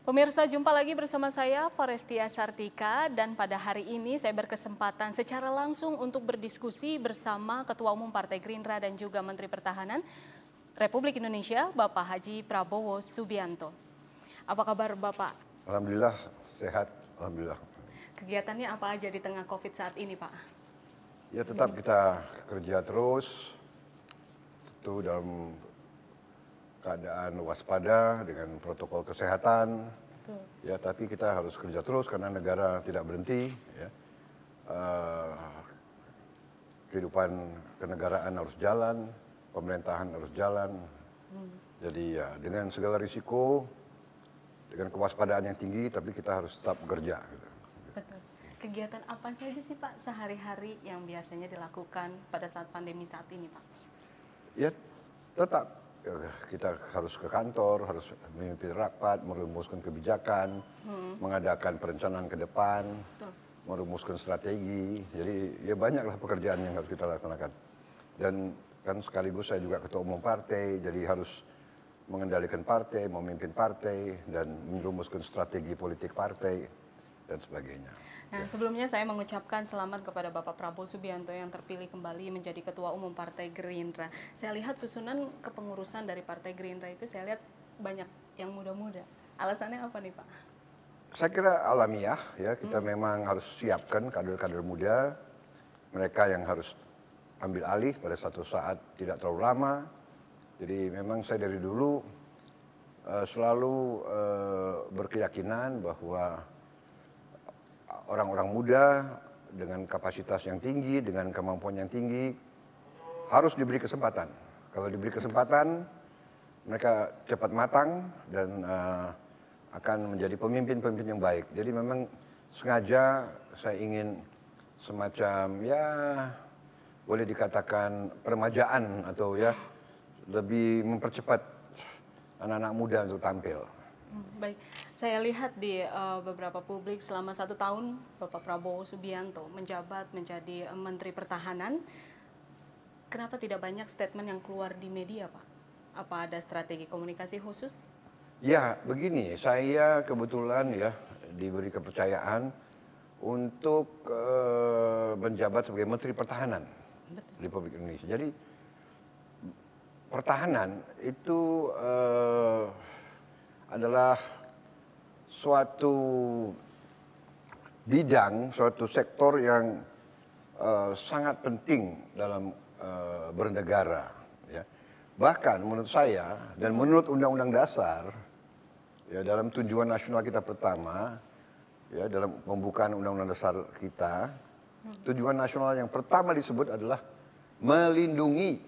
Pemirsa, jumpa lagi bersama saya Forestia Sartika, dan pada hari ini saya berkesempatan secara langsung untuk berdiskusi bersama Ketua Umum Partai Gerindra dan juga Menteri Pertahanan Republik Indonesia, Bapak Haji Prabowo Subianto. Apa kabar Bapak? Alhamdulillah sehat, alhamdulillah. Kegiatannya apa aja di tengah COVID saat ini, Pak? Ya tetap kita kerja terus, tentu dalam keadaan waspada dengan protokol kesehatan. Betul. Ya, tapi kita harus kerja terus karena negara tidak berhenti. Ya. Kehidupan kenegaraan harus jalan, pemerintahan harus jalan. Jadi ya dengan segala risiko, dengan kewaspadaan yang tinggi, tapi kita harus tetap bekerja. Gitu. Betul. Kegiatan apa saja sih Pak sehari-hari yang biasanya dilakukan pada saat pandemi saat ini, Pak? Ya tetap kita harus ke kantor, harus memimpin rapat, merumuskan kebijakan, mengadakan perencanaan ke depan, merumuskan strategi. Jadi ya banyaklah pekerjaan yang harus kita laksanakan. Dan kan sekaligus saya juga ketua umum partai, jadi harus mengendalikan partai, memimpin partai, dan merumuskan strategi politik partai, dan sebagainya. Nah, sebelumnya saya mengucapkan selamat kepada Bapak Prabowo Subianto yang terpilih kembali menjadi Ketua Umum Partai Gerindra. Saya lihat susunan kepengurusan dari Partai Gerindra itu, saya lihat banyak yang muda-muda. Alasannya apa nih Pak? Saya kira alamiah, ya kita memang harus siapkan kader-kader muda, mereka yang harus ambil alih pada satu saat tidak terlalu lama. Jadi memang saya dari dulu selalu berkeyakinan bahwa orang-orang muda dengan kapasitas yang tinggi, dengan kemampuan yang tinggi, harus diberi kesempatan. Kalau diberi kesempatan, mereka cepat matang dan akan menjadi pemimpin-pemimpin yang baik. Jadi memang sengaja saya ingin semacam ya boleh dikatakan peremajaan atau ya lebih mempercepat anak-anak muda untuk tampil. Baik, saya lihat di beberapa publik selama 1 tahun Bapak Prabowo Subianto menjabat menjadi Menteri Pertahanan. Kenapa tidak banyak statement yang keluar di media, Pak? Apa ada strategi komunikasi khusus? Ya, begini, saya kebetulan ya diberi kepercayaan untuk menjabat sebagai Menteri Pertahanan Republik Indonesia. Jadi pertahanan itu adalah suatu bidang, suatu sektor yang sangat penting dalam bernegara. Ya. Bahkan menurut saya dan menurut Undang-Undang Dasar, ya dalam tujuan nasional kita pertama, ya dalam pembukaan Undang-Undang Dasar kita, tujuan nasional yang pertama disebut adalah melindungi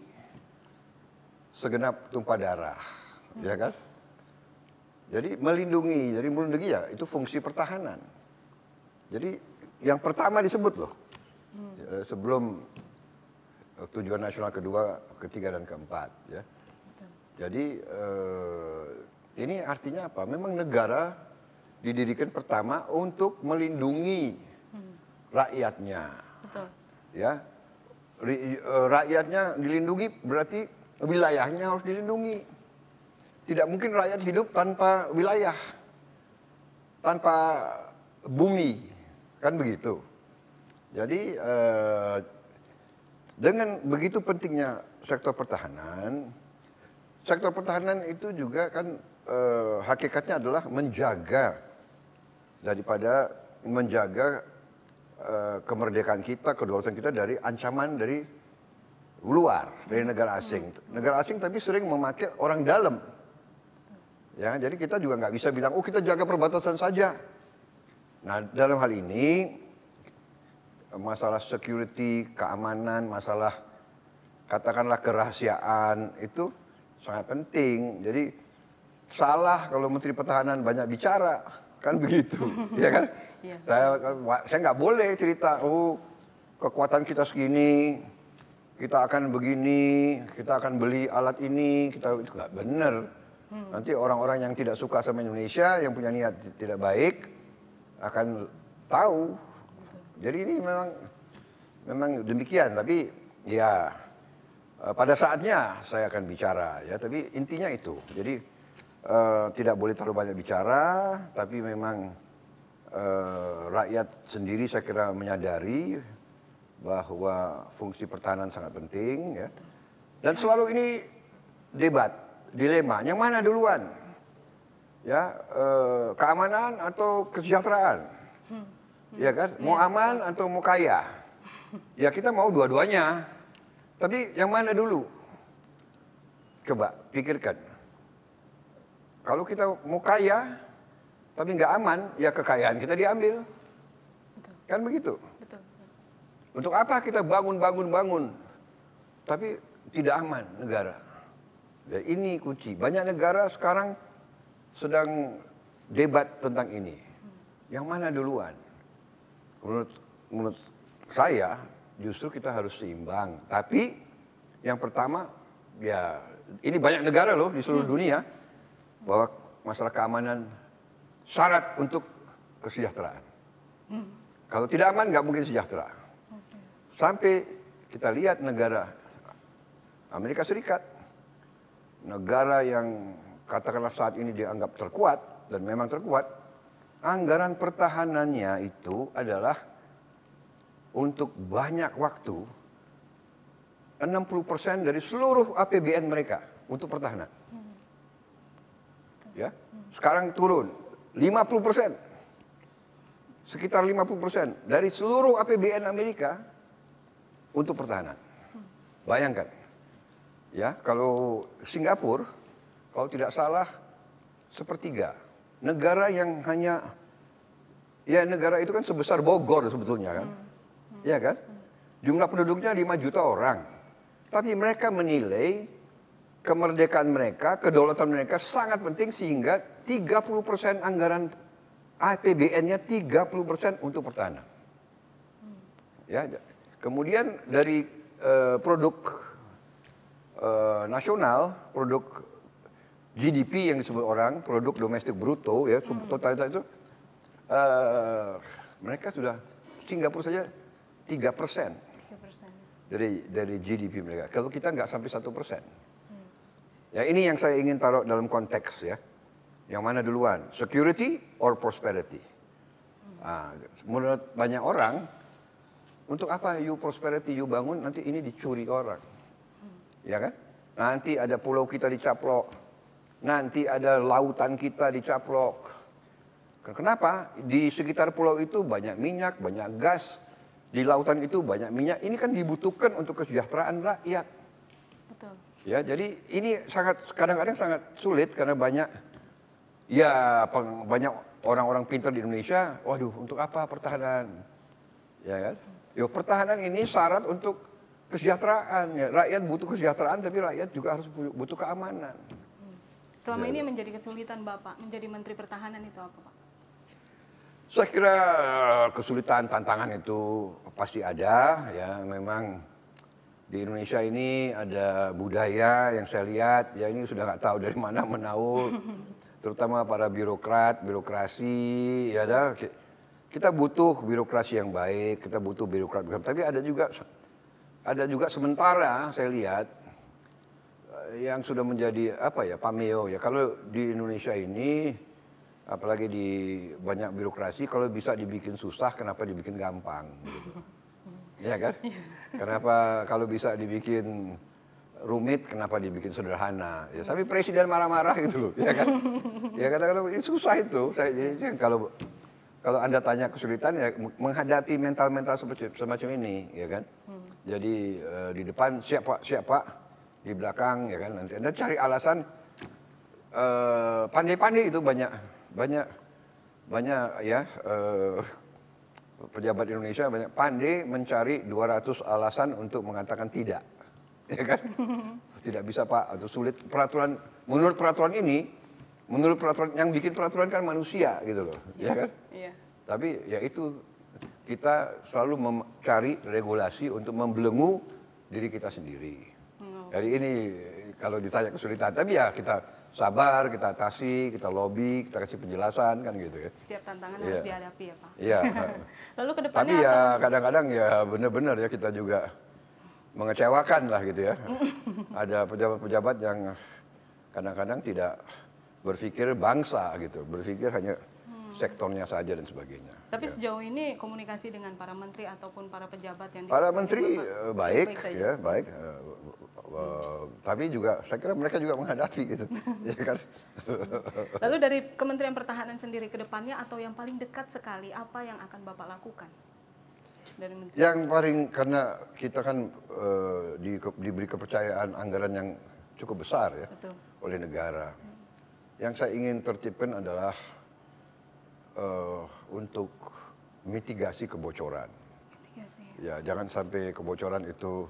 segenap tumpah darah, ya kan? Jadi melindungi ya itu fungsi pertahanan. Jadi yang pertama disebut loh, sebelum tujuan nasional kedua, ketiga dan keempat. Ya. Jadi ini artinya apa? Memang negara didirikan pertama untuk melindungi rakyatnya. Betul. Ya, rakyatnya dilindungi berarti wilayahnya harus dilindungi. Tidak mungkin rakyat hidup tanpa wilayah, tanpa bumi, kan begitu. Jadi dengan begitu pentingnya sektor pertahanan itu juga kan hakikatnya adalah menjaga kemerdekaan kita, kedaulatan kita dari ancaman dari luar, dari negara asing. Negara asing tapi sering memakai orang dalam. Ya, jadi kita juga nggak bisa bilang, oh kita jaga perbatasan saja. Nah, dalam hal ini, masalah security, keamanan, masalah katakanlah kerahasiaan, itu sangat penting. Jadi, salah kalau Menteri Pertahanan banyak bicara, kan begitu. Ya kan? Yeah. Saya nggak boleh cerita, oh kekuatan kita segini, kita akan begini, kita akan beli alat ini, itu nggak benar. Nanti orang-orang yang tidak suka sama Indonesia, yang punya niat tidak baik, akan tahu. Jadi ini memang demikian. Tapi ya pada saatnya saya akan bicara. Ya, tapi intinya itu. Jadi tidak boleh terlalu banyak bicara, tapi memang rakyat sendiri saya kira menyadari bahwa fungsi pertahanan sangat penting, ya. Dan selalu ini debat, dilema, yang mana duluan, ya, keamanan atau kesejahteraan, ya kan, mau aman atau mau kaya, ya kita mau dua-duanya, tapi yang mana dulu? Coba pikirkan, kalau kita mau kaya tapi nggak aman, ya kekayaan kita diambil, kan begitu. Untuk apa kita bangun, tapi tidak aman negara? Ya, ini kunci. Banyak negara sekarang sedang debat tentang ini. Yang mana duluan? Menurut saya justru kita harus seimbang. Tapi yang pertama, ya ini banyak negara loh di seluruh dunia bahwa masalah keamanan syarat untuk kesejahteraan. Kalau tidak aman nggak mungkin sejahtera. Sampai kita lihat negara Amerika Serikat, negara yang katakanlah saat ini dianggap terkuat, dan memang terkuat, anggaran pertahanannya itu adalah untuk banyak waktu 60% dari seluruh APBN mereka untuk pertahanan. Ya, sekarang turun 50%, sekitar 50% dari seluruh APBN Amerika untuk pertahanan. Bayangkan, ya, kalau Singapura, kalau tidak salah sepertiga. Negara yang hanya, ya negara itu kan sebesar Bogor sebetulnya kan, ya kan? Jumlah penduduknya 5 juta orang, tapi mereka menilai kemerdekaan mereka, kedaulatan mereka sangat penting sehingga 30% anggaran APBN-nya 30% untuk pertahanan. Ya. Kemudian dari produk nasional, produk GDP yang disebut orang, produk domestik bruto, ya, totalitas itu, mereka sudah, Singapura saja 3% dari GDP mereka. Kalau kita nggak sampai 1%. Ya, ini yang saya ingin taruh dalam konteks, ya. Yang mana duluan, security or prosperity? Menurut banyak orang, untuk apa you prosperity, you bangun, nanti ini dicuri orang. Ya kan? Nanti ada pulau kita dicaplok. Nanti ada lautan kita dicaplok. Kenapa? Di sekitar pulau itu banyak minyak, banyak gas. Di lautan itu banyak minyak. Ini kan dibutuhkan untuk kesejahteraan rakyat. Betul. Ya, jadi ini kadang-kadang sangat sulit karena banyak orang-orang pintar di Indonesia. Waduh, untuk apa pertahanan? Ya kan? Pertahanan ini syarat untuk kesejahteraan. Ya. Rakyat butuh kesejahteraan, tapi rakyat juga harus butuh keamanan. Selama ini menjadi kesulitan Bapak menjadi Menteri Pertahanan itu apa, Pak? Saya kira kesulitan, tantangan itu pasti ada. Ya, memang di Indonesia ini ada budaya yang saya lihat, ya ini sudah nggak tahu dari mana menaul, terutama para birokrasi, ya dah. Kita butuh birokrasi yang baik, kita butuh birokrat. Tapi ada juga sementara saya lihat yang sudah menjadi pameo ya. Kalau di Indonesia ini, apalagi di banyak birokrasi, kalau bisa dibikin susah, kenapa dibikin gampang? Gitu. Ya kan? Kenapa kalau bisa dibikin rumit, kenapa dibikin sederhana? Ya, tapi presiden marah-marah gitu loh, ya kan? Ya kadang-kadang susah itu. Kalau Anda tanya kesulitan, ya menghadapi mental-mental semacam ini, ya kan? Jadi di depan siapa, di belakang, ya kan? Nanti Anda cari alasan, pandai-pandai itu banyak ya, pejabat Indonesia banyak pandai mencari 200 alasan untuk mengatakan tidak, ya kan? Tidak bisa Pak, atau sulit peraturan. Menurut peraturan yang bikin peraturan kan manusia gitu loh, ya kan? Iya. Tapi ya itu, kita selalu mencari regulasi untuk membelenggu diri kita sendiri. Jadi ini kalau ditanya kesulitan, tapi ya kita sabar, kita atasi, kita lobby, kita kasih penjelasan kan gitu ya. Setiap tantangan harus dihadapi ya Pak. Iya. Lalu ke depannya tapi ya kadang-kadang ya benar-benar ya kita juga mengecewakan lah gitu ya. Ada pejabat-pejabat yang kadang-kadang tidak berpikir bangsa gitu, berpikir hanya sektornya saja dan sebagainya. Tapi Ya. sejauh ini komunikasi dengan para menteri ataupun para pejabat yang di Para sekeliling menteri Bapak, baik, saja? ya baik. Tapi juga saya kira mereka juga menghadapi gitu, ya kan. Lalu dari Kementerian Pertahanan sendiri ke depannya atau yang paling dekat sekali apa yang akan Bapak lakukan? Dari menteri? Yang paling karena kita kan diberi kepercayaan anggaran yang cukup besar ya Betul. oleh negara. Yang saya ingin tertibkan adalah untuk mitigasi kebocoran. Mitigasi. Ya, jangan sampai kebocoran itu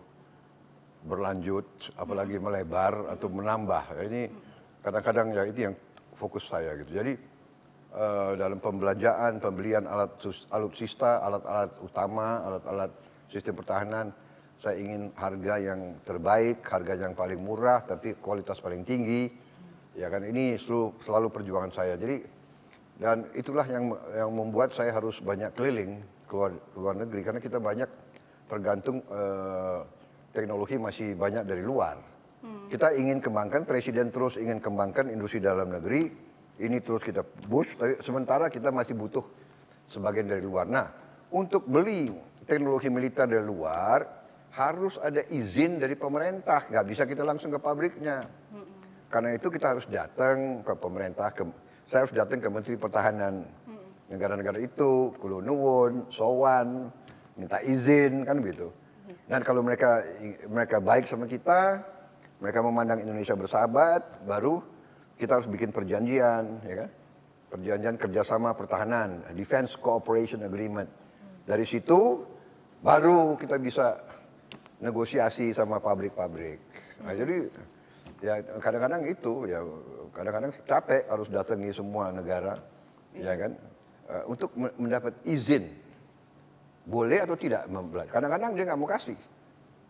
berlanjut, apalagi melebar atau menambah. Ya, ini kadang-kadang ya itu yang fokus saya gitu. Jadi dalam pembelanjaan, pembelian alutsista, alat-alat utama, alat-alat sistem pertahanan, saya ingin harga yang terbaik, harga yang paling murah, tapi kualitas paling tinggi. Ya kan, ini selalu perjuangan saya. Jadi dan itulah yang membuat saya harus banyak keliling keluar negeri karena kita banyak tergantung teknologi masih banyak dari luar. Kita ingin kembangkan, presiden terus ingin kembangkan industri dalam negeri, ini terus kita push, tapi sementara kita masih butuh sebagian dari luar. Nah, untuk beli teknologi militer dari luar harus ada izin dari pemerintah, nggak bisa kita langsung ke pabriknya. Karena itu kita harus datang ke pemerintah, saya harus datang ke Menteri Pertahanan negara-negara itu, kulo nuwun, sowan, minta izin kan begitu. Dan kalau mereka baik sama kita, mereka memandang Indonesia bersahabat, baru kita harus bikin perjanjian, ya kan? Perjanjian kerjasama pertahanan, Defense Cooperation Agreement. Dari situ baru kita bisa negosiasi sama pabrik-pabrik. Nah, jadi ya kadang-kadang itu ya kadang-kadang capek harus datangi semua negara, ya kan, untuk mendapat izin boleh atau tidak membeli. Kadang-kadang dia nggak mau kasih.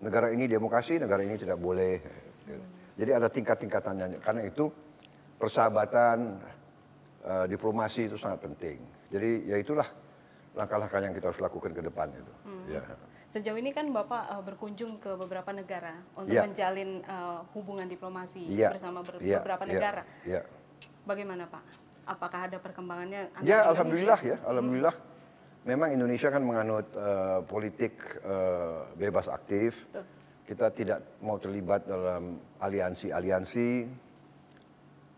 Negara ini dia mau kasih, negara ini tidak boleh. Jadi ada tingkat-tingkatannya. Karena itu persahabatan, diplomasi itu sangat penting. Jadi ya itulah langkah-langkah yang kita harus lakukan ke depan itu. Ya. Sejauh ini kan Bapak berkunjung ke beberapa negara untuk menjalin hubungan diplomasi bersama beberapa negara. Bagaimana Pak? Apakah ada perkembangannya? Ya, alhamdulillah ya, alhamdulillah. Memang Indonesia kan menganut politik bebas aktif. Betul. Kita tidak mau terlibat dalam aliansi-aliansi.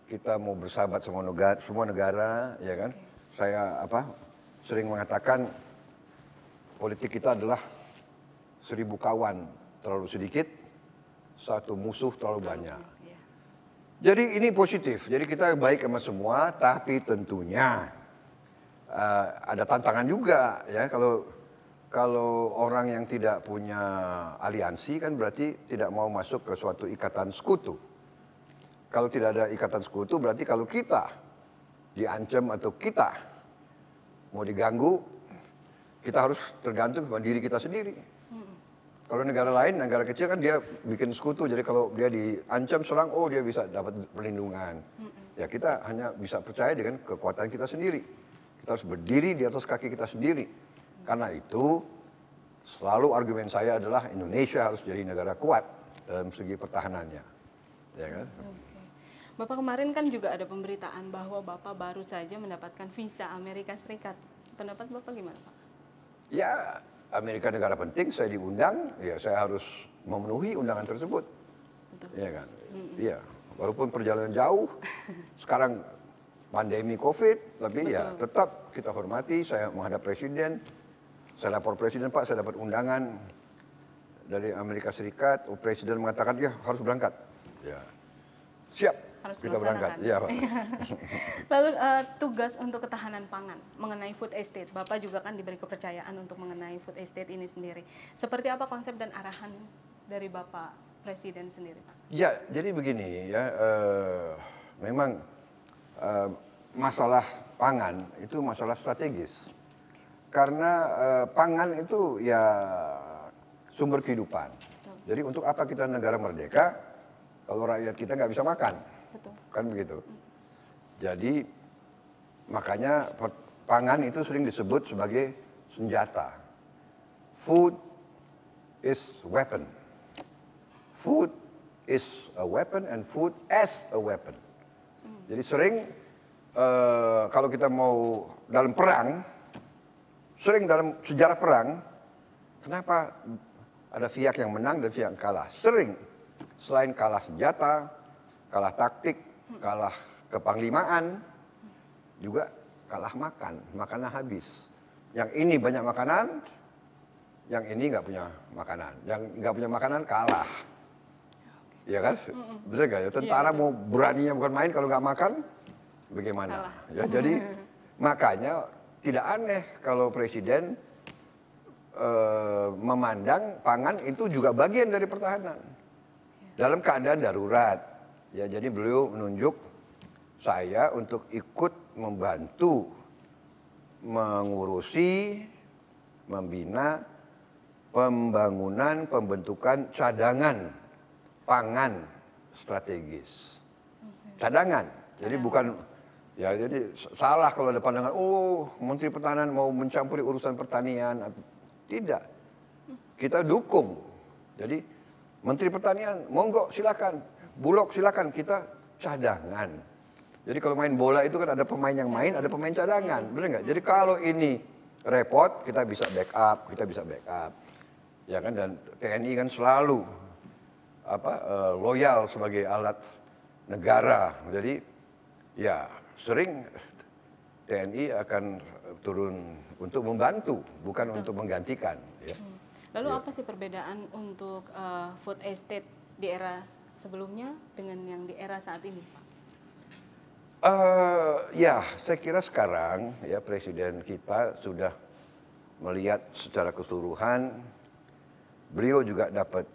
Kita mau bersahabat sama semua negara, ya kan? Saya sering mengatakan politik kita adalah 1000 kawan terlalu sedikit, 1 musuh terlalu banyak. Jadi ini positif. Jadi kita baik sama semua, tapi tentunya ada tantangan juga ya. Kalau orang yang tidak punya aliansi kan berarti tidak mau masuk ke suatu ikatan sekutu. Kalau tidak ada ikatan sekutu berarti kalau kita diancam atau kita mau diganggu, kita harus tergantung pada diri kita sendiri. Kalau negara lain, negara kecil kan dia bikin sekutu, jadi kalau dia diancam serang, oh dia bisa dapat perlindungan. Ya kita hanya bisa percaya dengan kekuatan kita sendiri. Kita harus berdiri di atas kaki kita sendiri. Karena itu selalu argumen saya adalah Indonesia harus jadi negara kuat dalam segi pertahanannya. Ya kan? Bapak kemarin kan juga ada pemberitaan bahwa Bapak baru saja mendapatkan visa Amerika Serikat. Pendapat Bapak gimana Pak? Ya, Amerika negara penting, saya diundang, ya saya harus memenuhi undangan tersebut. Iya kan? Iya, walaupun perjalanan jauh, sekarang pandemi COVID, tapi ya tetap kita hormati, saya menghadap presiden, saya lapor presiden, Pak, saya dapat undangan dari Amerika Serikat, presiden mengatakan, ya harus berangkat. Ya, siap. Harus kita berangkat. Ya, Pak. Lalu tugas untuk ketahanan pangan mengenai food estate, Bapak juga kan diberi kepercayaan untuk mengenai food estate ini sendiri. Seperti apa konsep dan arahan dari Bapak Presiden sendiri, Pak? Ya, jadi begini ya, memang masalah pangan itu masalah strategis. Karena pangan itu ya sumber kehidupan. Jadi untuk apa kita negara merdeka kalau rakyat kita nggak bisa makan? Betul. Kan begitu. Jadi makanya pangan itu sering disebut sebagai senjata. Food is weapon. Food is a weapon and food as a weapon. Jadi sering kalau kita mau dalam perang, sering dalam sejarah perang, kenapa ada pihak yang menang dan pihak yang kalah? Sering, selain kalah senjata, kalah taktik, kalah kepanglimaan, juga kalah makan, makanan habis. Yang ini banyak makanan, yang ini nggak punya makanan. Yang nggak punya makanan kalah. Ya kan? Bener nggak ya? Tentara mau beraninya bukan main kalau nggak makan, bagaimana? Ya, jadi makanya tidak aneh kalau presiden memandang pangan itu juga bagian dari pertahanan dalam keadaan darurat. Ya, jadi beliau menunjuk saya untuk ikut membantu mengurusi, membina pembangunan, pembentukan cadangan pangan strategis. Cadangan. Jadi bukan, ya jadi salah kalau ada pandangan, oh Menteri Pertahanan mau mencampuri urusan pertanian. Tidak. Kita dukung. Jadi Menteri Pertanian, monggo silakan. Bulog silakan, kita cadangan. Jadi kalau main bola itu kan ada pemain yang main, ada pemain cadangan. Benar nggak? Jadi kalau ini repot, kita bisa backup, Ya kan, dan TNI kan selalu loyal sebagai alat negara. Jadi ya sering TNI akan turun untuk membantu, bukan untuk menggantikan. Ya. Lalu apa sih perbedaan untuk food estate di era sebelumnya dengan yang di era saat ini, Pak? Ya, saya kira sekarang ya Presiden kita sudah melihat secara keseluruhan. Beliau juga dapat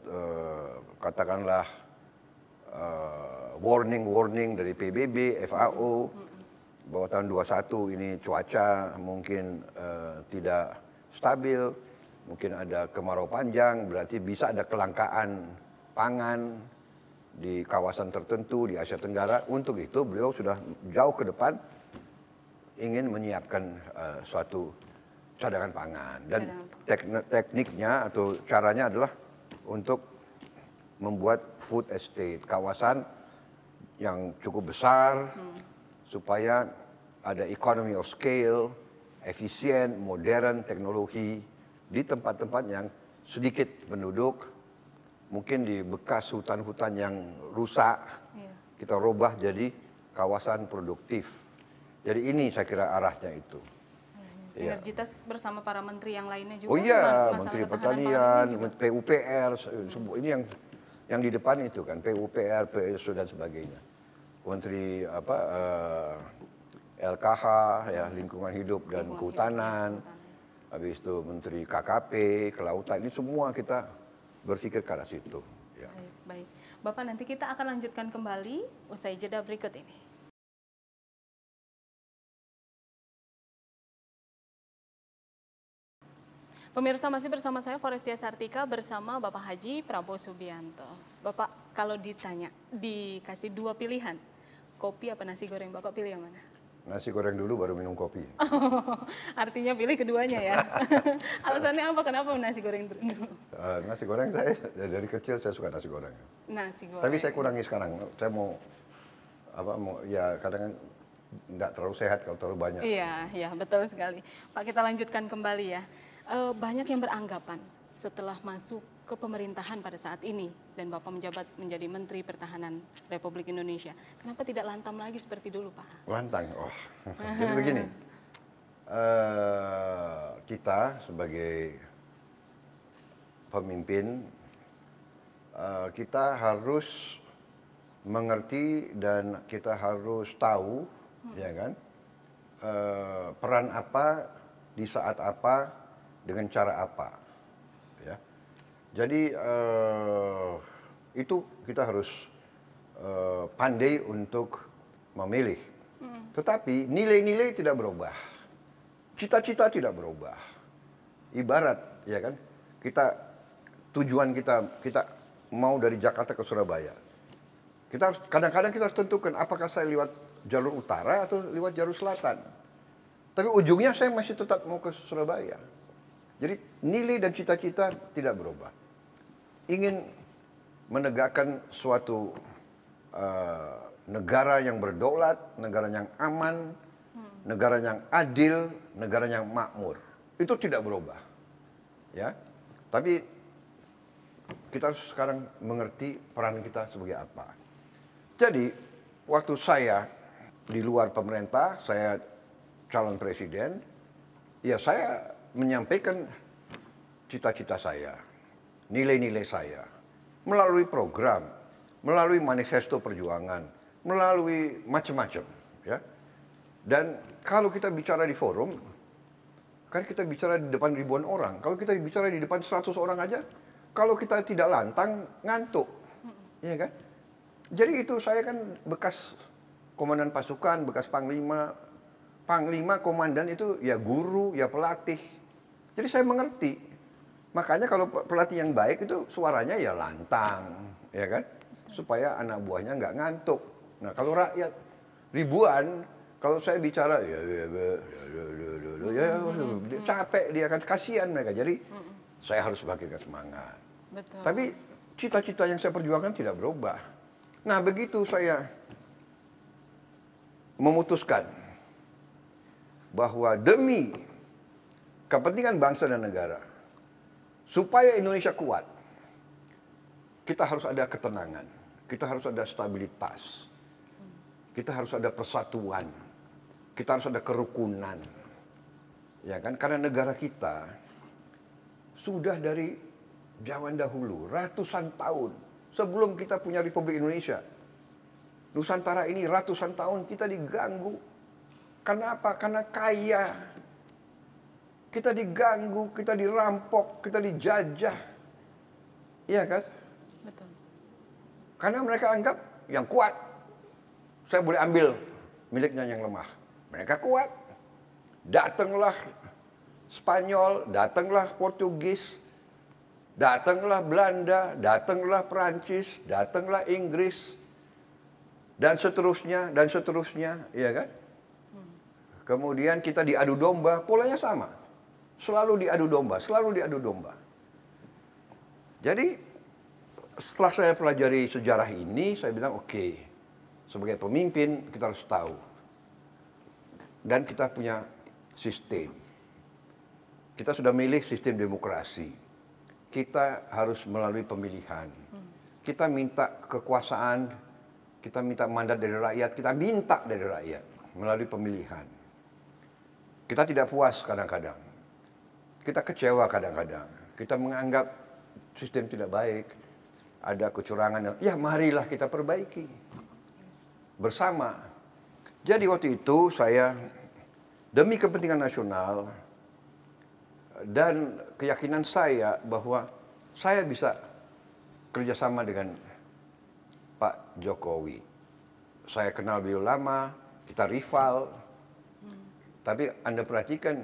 katakanlah warning dari PBB, FAO bahwa tahun 21 ini cuaca mungkin tidak stabil, mungkin ada kemarau panjang, berarti bisa ada kelangkaan pangan di kawasan tertentu di Asia Tenggara. Untuk itu beliau sudah jauh ke depan ingin menyiapkan suatu cadangan pangan, dan tekniknya atau caranya adalah untuk membuat food estate, kawasan yang cukup besar supaya ada economy of scale, efisien, modern, teknologi di tempat-tempat yang sedikit penduduk, mungkin di bekas hutan-hutan yang rusak, kita rubah jadi kawasan produktif. Jadi ini saya kira arahnya itu. Sinergitas bersama para menteri yang lainnya juga. Oh iya, Menteri Pertanian, PUPR, ini yang di depan itu kan, PUPR, PSU dan sebagainya. Menteri LKH, ya Lingkungan Hidup dan Kehutanan, habis itu Menteri KKP, Kelautan, ini semua kita berpikir ke arah situ. Ya. Baik. Bapak, nanti kita akan lanjutkan kembali usai jeda berikut ini. Pemirsa, masih bersama saya Forestia Sartika bersama Bapak Haji Prabowo Subianto. Bapak, kalau ditanya, dikasih dua pilihan, kopi apa nasi goreng, Bapak pilih yang mana? Nasi goreng dulu baru minum kopi. Artinya pilih keduanya ya. Alasannya apa? Kenapa nasi goreng dulu? Nasi goreng saya dari kecil saya suka nasi goreng. Nasi goreng. Tapi saya kurangi sekarang. Saya mau ya kadang nggak terlalu sehat kalau terlalu banyak. Iya, betul sekali. Pak, kita lanjutkan kembali ya. Banyak yang beranggapan setelah masuk ke pemerintahan pada saat ini dan Bapak menjabat menjadi Menteri Pertahanan Republik Indonesia, kenapa tidak lantam lagi seperti dulu, Pak? Lantang, jadi begini, kita sebagai pemimpin, kita harus mengerti dan kita harus tahu, ya kan, peran apa di saat apa dengan cara apa, ya. Jadi itu kita harus pandai untuk memilih. Tetapi nilai-nilai tidak berubah, cita-cita tidak berubah. Ibarat, ya kan, tujuan kita mau dari Jakarta ke Surabaya. Kadang-kadang kita harus tentukan apakah saya lewat jalur utara atau lewat jalur selatan. Tapi ujungnya saya masih tetap mau ke Surabaya. Jadi nilai dan cita-cita tidak berubah. Ingin menegakkan suatu negara yang berdaulat, negara yang aman, negara yang adil, negara yang makmur. Itu tidak berubah. Ya. Tapi kita harus sekarang mengerti peran kita sebagai apa. Jadi, waktu saya di luar pemerintah, saya calon presiden, ya saya menyampaikan cita-cita saya, nilai-nilai saya, melalui program, melalui manifesto perjuangan, melalui macam-macam. Ya. Dan kalau kita bicara di forum, kan kita bicara di depan ribuan orang. Kalau kita bicara di depan 100 orang aja, kalau kita tidak lantang, ngantuk. Iya kan? Jadi itu saya kan bekas komandan pasukan, bekas panglima. Panglima, komandan itu ya guru, ya pelatih. Jadi saya mengerti. Makanya kalau pelatih yang baik itu suaranya ya lantang. Ya kan? Supaya anak buahnya nggak ngantuk. Nah kalau rakyat ribuan, kalau saya bicara ya capek dia, kan kasihan mereka. Jadi saya harus bangkitkan semangat. Betul. Tapi cita-cita yang saya perjuangkan tidak berubah. Nah, begitu saya memutuskan bahwa demi kepentingan bangsa dan negara, supaya Indonesia kuat, kita harus ada ketenangan, kita harus ada stabilitas, kita harus ada persatuan, kita harus ada kerukunan. Ya kan? Karena negara kita sudah dari zaman dahulu, ratusan tahun sebelum kita punya Republik Indonesia, Nusantara ini ratusan tahun kita diganggu. Kenapa? Karena kaya. Kita diganggu, kita dirampok, kita dijajah. Iya kan? Betul. Karena mereka anggap yang kuat, saya boleh ambil miliknya yang lemah. Mereka kuat. Datanglah Spanyol, datanglah Portugis, datanglah Belanda, datanglah Perancis, datanglah Inggris, dan seterusnya, iya kan? Kemudian kita diadu domba, polanya sama. Selalu diadu domba, selalu diadu domba. Jadi, setelah saya pelajari sejarah ini, saya bilang oke, sebagai pemimpin kita harus tahu. Dan kita punya sistem. Kita sudah milih sistem demokrasi. Kita harus melalui pemilihan. Kita minta kekuasaan, kita minta mandat dari rakyat, kita minta dari rakyat melalui pemilihan. Kita tidak puas kadang-kadang. Kita kecewa kadang-kadang. Kita menganggap sistem tidak baik, ada kecurangan. Ya marilah kita perbaiki bersama. Jadi waktu itu saya demi kepentingan nasional dan keyakinan saya bahwa saya bisa kerjasama dengan Pak Jokowi. Saya kenal beliau lama, kita rival. Tapi Anda perhatikan,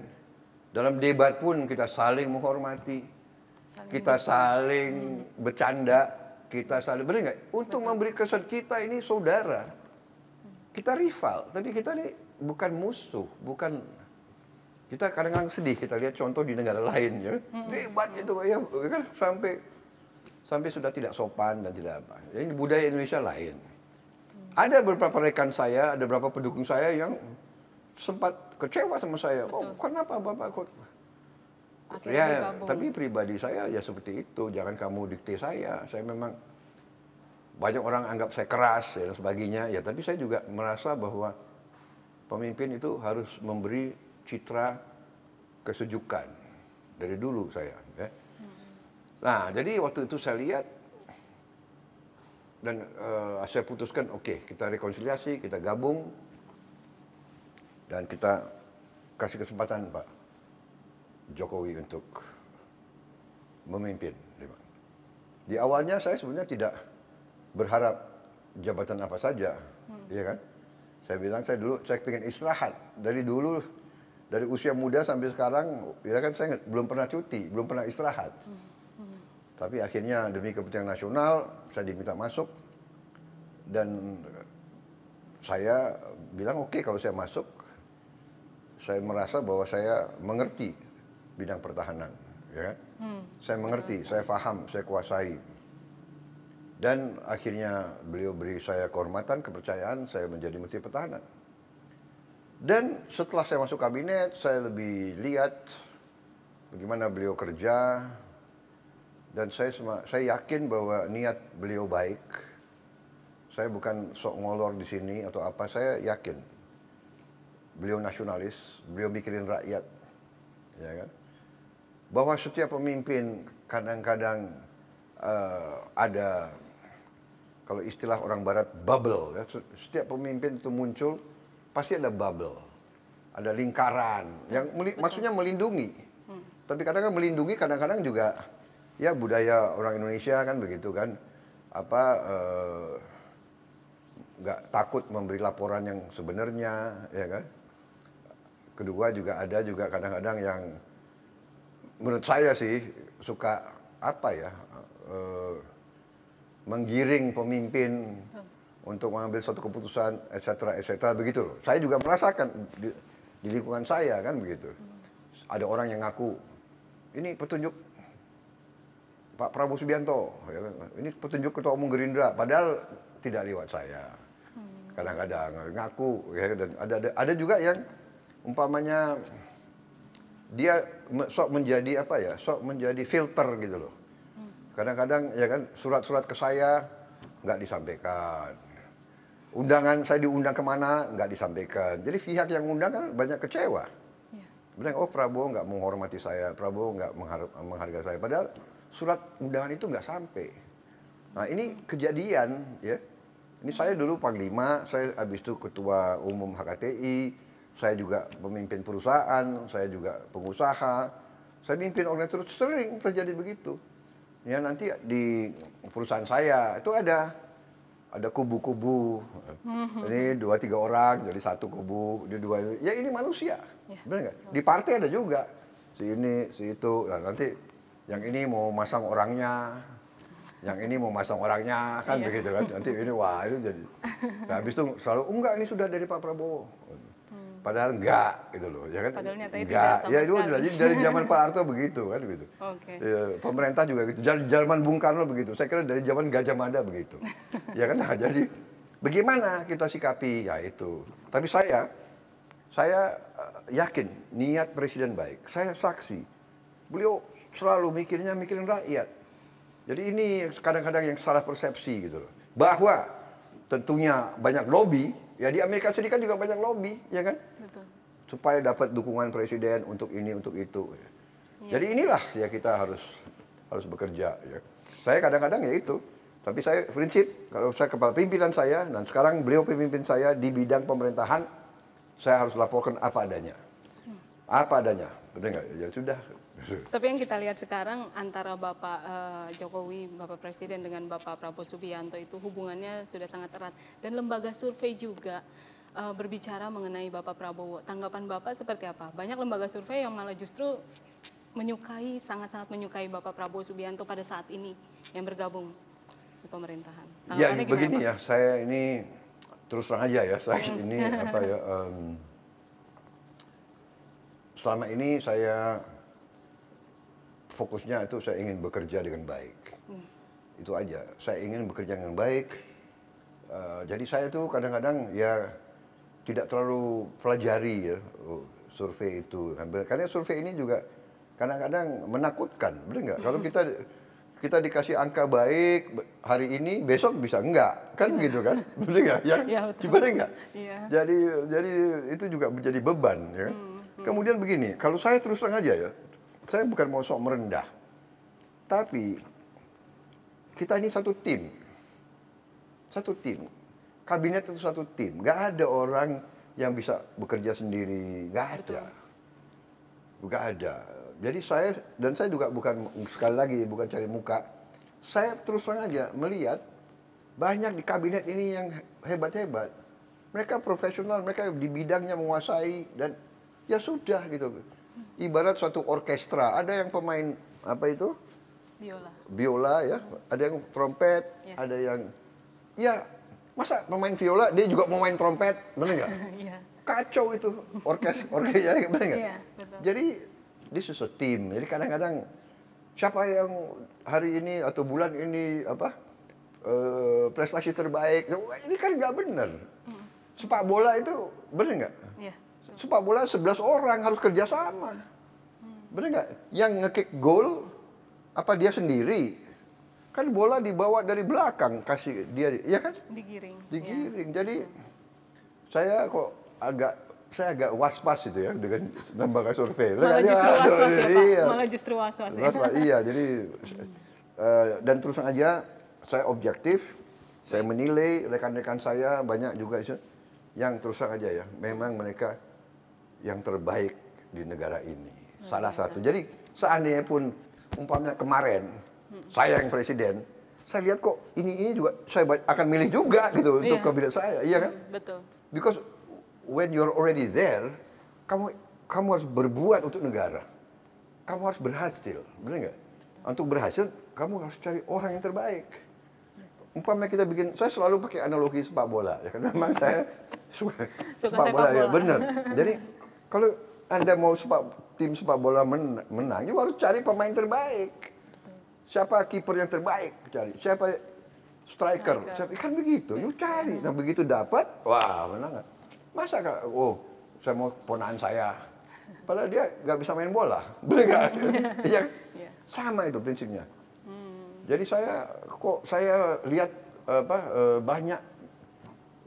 dalam debat pun kita saling menghormati, kita saling bercanda, kita saling, benar nggak? Untuk memberi kesan kita ini saudara. Kita rival, tapi kita ini bukan musuh, bukan. Kita kadang-kadang sedih kita lihat contoh di negara lain ya. Debat itu ya kan sampai sudah tidak sopan dan tidak apa. Ini budaya Indonesia lain. Ada beberapa rekan saya, ada beberapa pendukung saya yang sempat kecewa sama saya. Oh, kenapa Bapak kok? Ya, tapi pribadi saya ya seperti itu. Jangan kamu dikte saya. Saya memang banyak orang anggap saya keras dan sebagainya. Ya, tapi saya juga merasa bahwa pemimpin itu harus memberi citra kesejukan dari dulu saya. Ya. Nah, jadi waktu itu saya lihat dan saya putuskan, oke, kita rekonsiliasi, kita gabung dan kita kasih kesempatan Pak Jokowi untuk memimpin. Di awalnya saya sebenarnya tidak berharap jabatan apa saja, ya kan? Saya bilang saya pengen istirahat dari dulu. Dari usia muda sampai sekarang, ya kan saya belum pernah cuti, belum pernah istirahat. Tapi akhirnya demi kepentingan nasional, saya diminta masuk. Dan saya bilang oke, kalau saya masuk, saya merasa bahwa saya mengerti bidang pertahanan. Ya kan? Saya mengerti, saya paham, saya kuasai. Dan akhirnya beliau beri saya kehormatan, kepercayaan, saya menjadi Menteri Pertahanan. Dan setelah saya masuk kabinet, saya lebih lihat bagaimana beliau kerja, dan saya yakin bahwa niat beliau baik. Saya bukan sok ngolor di sini atau apa, saya yakin beliau nasionalis, beliau mikirin rakyat, ya kan? Bahwa setiap pemimpin kadang-kadang ada, kalau istilah orang barat, bubble. Ya. Setiap pemimpin itu muncul, pasti ada bubble. Ada lingkaran, yang maksudnya melindungi. Tapi kadang-kadang melindungi, kadang-kadang juga, ya budaya orang Indonesia kan begitu kan. Nggak takut memberi laporan yang sebenarnya, ya kan. Kedua juga ada juga kadang-kadang yang, menurut saya sih, suka menggiring pemimpin untuk mengambil suatu keputusan, etc. begitu loh. Saya juga merasakan di lingkungan saya kan begitu. Ada orang yang ngaku, ini petunjuk Pak Prabowo Subianto, ya kan? Ini petunjuk Ketua Umum Gerindra, padahal tidak lewat saya. Kadang-kadang ngaku, ya, dan ada juga yang umpamanya dia sok menjadi filter gitu loh. Kadang-kadang ya kan surat-surat ke saya nggak disampaikan. Undangan saya diundang kemana nggak disampaikan. Jadi pihak yang undang kan banyak kecewa. Bilang, oh Prabowo nggak menghormati saya, Prabowo nggak menghargai saya. Padahal surat undangan itu nggak sampai. Nah ini kejadian ya. Ini saya dulu Panglima, saya habis itu Ketua Umum HKTI, saya juga pemimpin perusahaan, saya juga pengusaha, saya mimpin organisasi, sering terjadi begitu. Ya nanti di perusahaan saya itu ada kubu-kubu, ini 2-3 orang jadi satu kubu, ini 2, ya ini manusia, benar nggak? Di partai ada juga, si ini, si itu, nah, nanti yang ini mau masang orangnya, yang ini mau masang orangnya, kan begitu kan, nanti ini wah itu jadi, nah, habis itu selalu, enggak ini sudah dari Pak Prabowo. Padahal enggak gitu loh, ya kan? Padahal nyatanya enggak. tidak sama Ya itu sekali. dari zaman Pak Harto begitu kan begitu. Okay. Ya, pemerintah juga gitu. Dari zaman Bung Karno begitu. Saya kira dari zaman Gajah Mada begitu. Ya kan? Nah, jadi bagaimana kita sikapi ya itu. Tapi saya yakin niat presiden baik. Saya saksi. Beliau selalu mikirin rakyat. Jadi ini kadang-kadang yang salah persepsi gitu loh. Bahwa tentunya banyak lobby. Ya di Amerika Serikat juga banyak lobby, ya kan? Betul. Supaya dapat dukungan presiden untuk ini, untuk itu. Ya. Jadi inilah ya kita harus bekerja. Ya. Saya kadang-kadang ya itu, tapi saya prinsip kalau saya kepala pimpinan saya dan sekarang beliau pemimpin saya di bidang pemerintahan, saya harus laporkan apa adanya, benar nggak? Ya sudah. Tapi yang kita lihat sekarang antara Bapak Jokowi, Bapak Presiden dengan Bapak Prabowo Subianto itu hubungannya sudah sangat erat. Dan lembaga survei juga berbicara mengenai Bapak Prabowo. Tanggapan Bapak seperti apa? Banyak lembaga survei yang malah justru sangat-sangat menyukai Bapak Prabowo Subianto pada saat ini yang bergabung di pemerintahan. Ya begini ya, saya ini terus terang aja ya, saya ini selama ini saya fokusnya itu saya ingin bekerja dengan baik. Itu aja. Saya ingin bekerja dengan baik. Jadi saya tuh kadang-kadang ya tidak terlalu pelajari ya survei itu. Karena survei ini juga kadang-kadang menakutkan, benar nggak? Kalau kita dikasih angka baik hari ini, besok bisa enggak, kan begitu kan? Benar nggak? Ya, benar nggak? Iya. Jadi itu juga menjadi beban ya. Kemudian begini, kalau saya terus terang aja ya. Saya bukan mau sok merendah, tapi kita ini satu tim, kabinet itu satu tim, nggak ada orang yang bisa bekerja sendiri, nggak ada. Jadi saya juga bukan sekali lagi bukan cari muka, saya terus terang aja melihat banyak di kabinet ini yang hebat-hebat, mereka profesional, mereka di bidangnya menguasai dan ya sudah gitu. Ibarat suatu orkestra, ada yang pemain apa itu? Biola ya, ada yang trompet, ada yang ya masa pemain viola dia juga mau main trompet, benar nggak? Kacau itu orkestra, benar nggak? Jadi this is a team. Jadi kadang-kadang siapa yang hari ini atau bulan ini prestasi terbaik. Wah, ini kan nggak benar. Sepak bola itu benar nggak? Iya. Sepak bola 11 orang harus kerjasama. Benar nggak? Yang nge-kick gol apa dia sendiri? Kan bola dibawa dari belakang, kasih dia, ya kan? Digiring. Digiring. Ya. Jadi saya agak was-was itu ya dengan lembaga survei. Malah justru was-was ya, Pak. Iya. Malah justru was-was ya. Iya, jadi dan terus aja saya objektif, saya menilai rekan-rekan saya banyak juga yang terus aja ya, memang mereka yang terbaik di negara ini. Salah satu. Jadi seandainya pun umpamanya kemarin saya yang presiden, saya lihat kok ini juga saya akan milih juga gitu untuk kabinet saya, iya kan? Betul. Because when you're already there, kamu harus berbuat untuk negara. Kamu harus berhasil, benar nggak? Untuk berhasil, kamu harus cari orang yang terbaik. Umpamanya kita bikin, saya selalu pakai analogi sepak bola, ya kan? Memang saya suka sepak bola, ya benar. Jadi kalau Anda mau tim sepak bola menang, you harus cari pemain terbaik. Siapa kiper yang terbaik cari, siapa striker. Siapa, kan begitu, you cari. Nah begitu dapat, wah menang. Masa saya mau ponaan saya, padahal dia nggak bisa main bola, benar nggak? Iya, sama itu prinsipnya. Jadi saya lihat banyak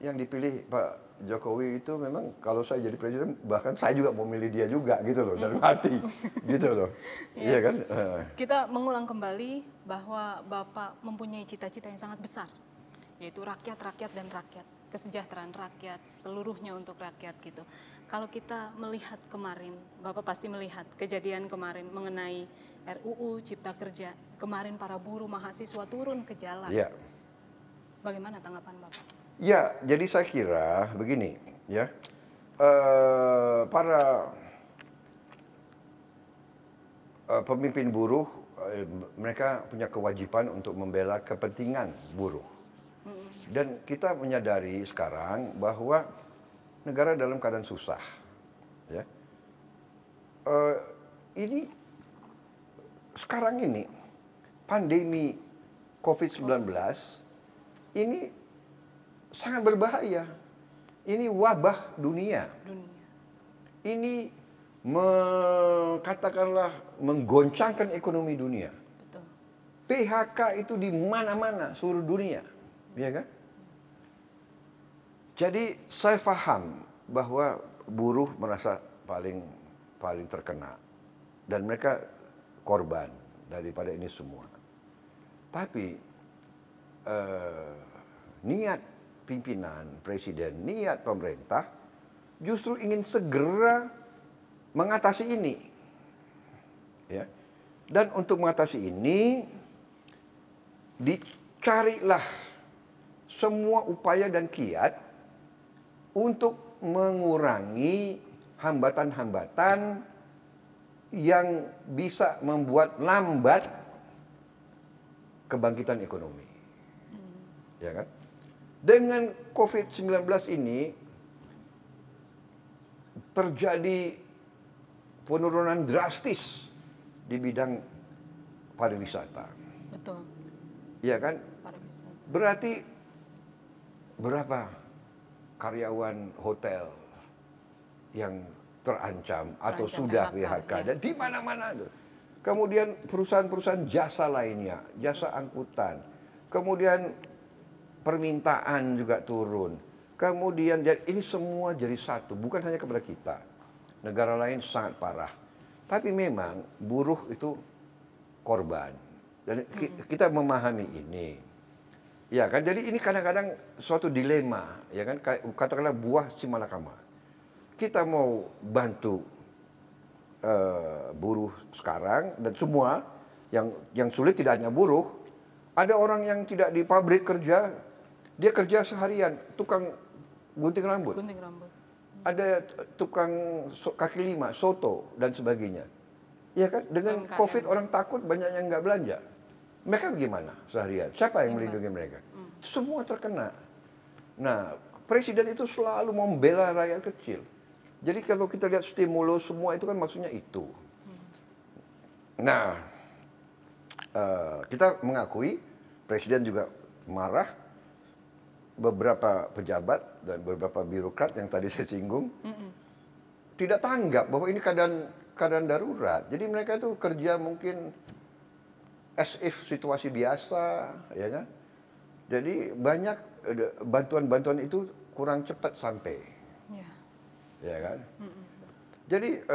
yang dipilih Pak Jokowi itu memang kalau saya jadi presiden bahkan saya juga mau milih dia juga gitu loh dari hati gitu loh. Iya kan? Kita mengulang kembali bahwa Bapak mempunyai cita-cita yang sangat besar, yaitu rakyat dan rakyat, kesejahteraan rakyat, seluruhnya untuk rakyat gitu. Kalau kita melihat kemarin, Bapak pasti melihat kejadian kemarin mengenai RUU Cipta Kerja, kemarin para buruh mahasiswa turun ke jalan. Iya. Bagaimana tanggapan Bapak? Ya, jadi saya kira begini, ya, para pemimpin buruh, mereka punya kewajiban untuk membela kepentingan buruh. Dan kita menyadari sekarang bahwa negara dalam keadaan susah, ya. Ini sekarang ini pandemi COVID-19 ini sangat berbahaya. Ini wabah dunia. Ini katakanlah menggoncangkan ekonomi dunia. Betul. PHK itu di mana-mana seluruh dunia, ya kan? Jadi saya paham bahwa buruh merasa paling terkena dan mereka korban daripada ini semua. Tapi niat pimpinan, presiden, niat pemerintah justru ingin segera mengatasi ini. Ya. Dan untuk mengatasi ini dicarilah semua upaya dan kiat untuk mengurangi hambatan-hambatan yang bisa membuat lambat kebangkitan ekonomi. Ya kan? Dengan COVID-19 ini terjadi penurunan drastis di bidang pariwisata. Betul. Iya kan? Pariwisata. Berarti berapa karyawan hotel yang terancam atau sudah PHK dan di mana-mana tuh. Kemudian perusahaan-perusahaan jasa lainnya, jasa angkutan. Kemudian permintaan juga turun. Kemudian ini semua jadi satu, bukan hanya kepada kita. Negara lain sangat parah. Tapi memang buruh itu korban. Dan kita memahami ini. Ya kan, jadi ini kadang-kadang suatu dilema, ya kan, katakanlah buah si malakama. Kita mau bantu buruh sekarang dan semua yang sulit tidak hanya buruh, ada orang yang tidak di pabrik kerja, dia kerja seharian, tukang gunting rambut. Gunting rambut. Ada tukang kaki lima, soto dan sebagainya. Ya kan, dengan COVID orang takut banyak yang nggak belanja. Mereka bagaimana seharian? Siapa yang melindungi mereka? Semua terkena. Nah, presiden itu selalu membela rakyat kecil. Jadi kalau kita lihat stimulus semua itu kan maksudnya itu. Nah, kita mengakui presiden juga marah, beberapa pejabat dan beberapa birokrat yang tadi saya singgung tidak tanggap bahwa ini keadaan darurat. Jadi mereka itu kerja mungkin as if situasi biasa, ya kan? Jadi banyak bantuan-bantuan itu kurang cepat sampai, ya kan? Jadi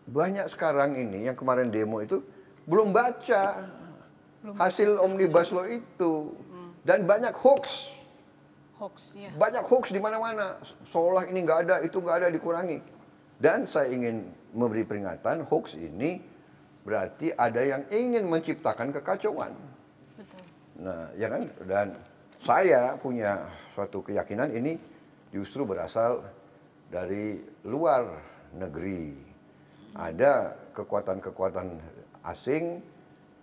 banyak sekarang ini yang kemarin demo itu belum baca hasil Omnibus Law itu dan banyak hoax. Banyak hoax di mana-mana, seolah ini nggak ada, itu nggak ada, dikurangi. Dan saya ingin memberi peringatan, hoax ini berarti ada yang ingin menciptakan kekacauan. Betul. Nah, ya kan? Dan saya punya suatu keyakinan ini justru berasal dari luar negeri. Ada kekuatan-kekuatan asing,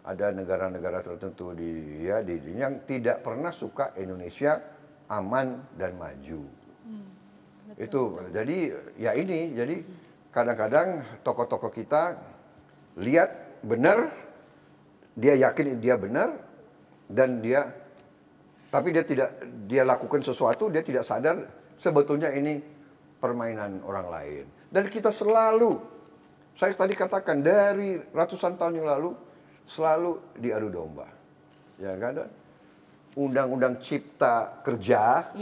ada negara-negara tertentu yang tidak pernah suka Indonesia aman dan maju. Itu. Jadi ya ini, jadi kadang-kadang tokoh-tokoh kita lihat benar, dia yakin dia benar, dan tapi dia lakukan sesuatu, dia tidak sadar sebetulnya ini permainan orang lain. Dan kita selalu, saya tadi katakan dari ratusan tahun yang lalu, selalu diadu domba. Ya kan? Undang-undang Cipta Kerja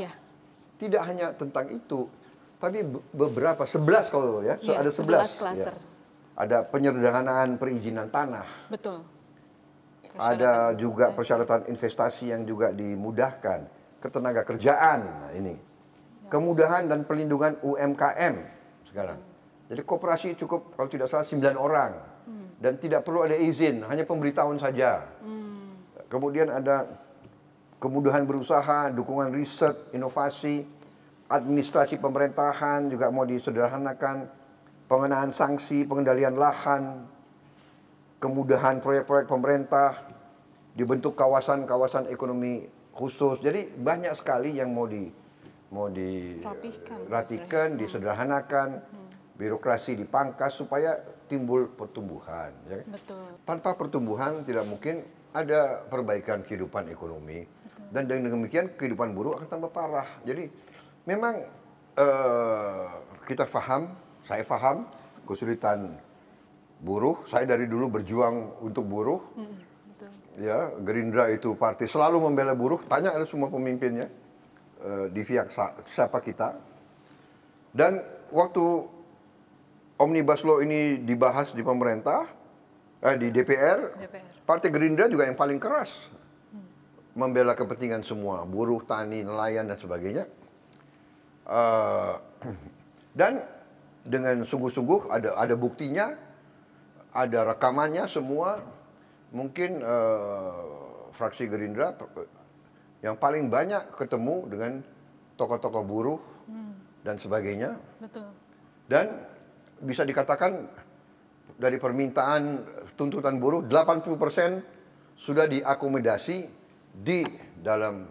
tidak hanya tentang itu, tapi beberapa, 11 kalau ya, ada 11 klaster. Ya. Ada penyederhanaan perizinan tanah. Betul. Ada juga persyaratan investasi yang juga dimudahkan, ketenaga kerjaan, nah ini. Kemudahan dan pelindungan UMKM sekarang. Jadi koperasi cukup kalau tidak salah 9 orang dan tidak perlu ada izin, hanya pemberitahuan saja. Kemudian ada kemudahan berusaha, dukungan riset, inovasi, administrasi pemerintahan juga mau disederhanakan, pengenaan sanksi, pengendalian lahan, kemudahan proyek-proyek pemerintah, dibentuk kawasan-kawasan ekonomi khusus. Jadi banyak sekali yang mau dirapikan, disederhanakan, birokrasi dipangkas supaya timbul pertumbuhan. Ya. Betul. Tanpa pertumbuhan tidak mungkin ada perbaikan kehidupan ekonomi. Dan dengan demikian kehidupan buruh akan tambah parah. Jadi memang kita saya paham kesulitan buruh. Saya dari dulu berjuang untuk buruh. Betul. Ya, Gerindra itu partai selalu membela buruh. Tanya ada semua pemimpinnya di pihak siapa kita. Dan waktu Omnibus Law ini dibahas di pemerintah, di DPR, Partai Gerindra juga yang paling keras membela kepentingan semua, buruh, tani, nelayan, dan sebagainya. Dan dengan sungguh-sungguh ada buktinya, ada rekamannya semua. Mungkin fraksi Gerindra yang paling banyak ketemu dengan tokoh-tokoh buruh dan sebagainya. Betul. Dan bisa dikatakan dari permintaan tuntutan buruh 80% sudah diakomodasi di dalam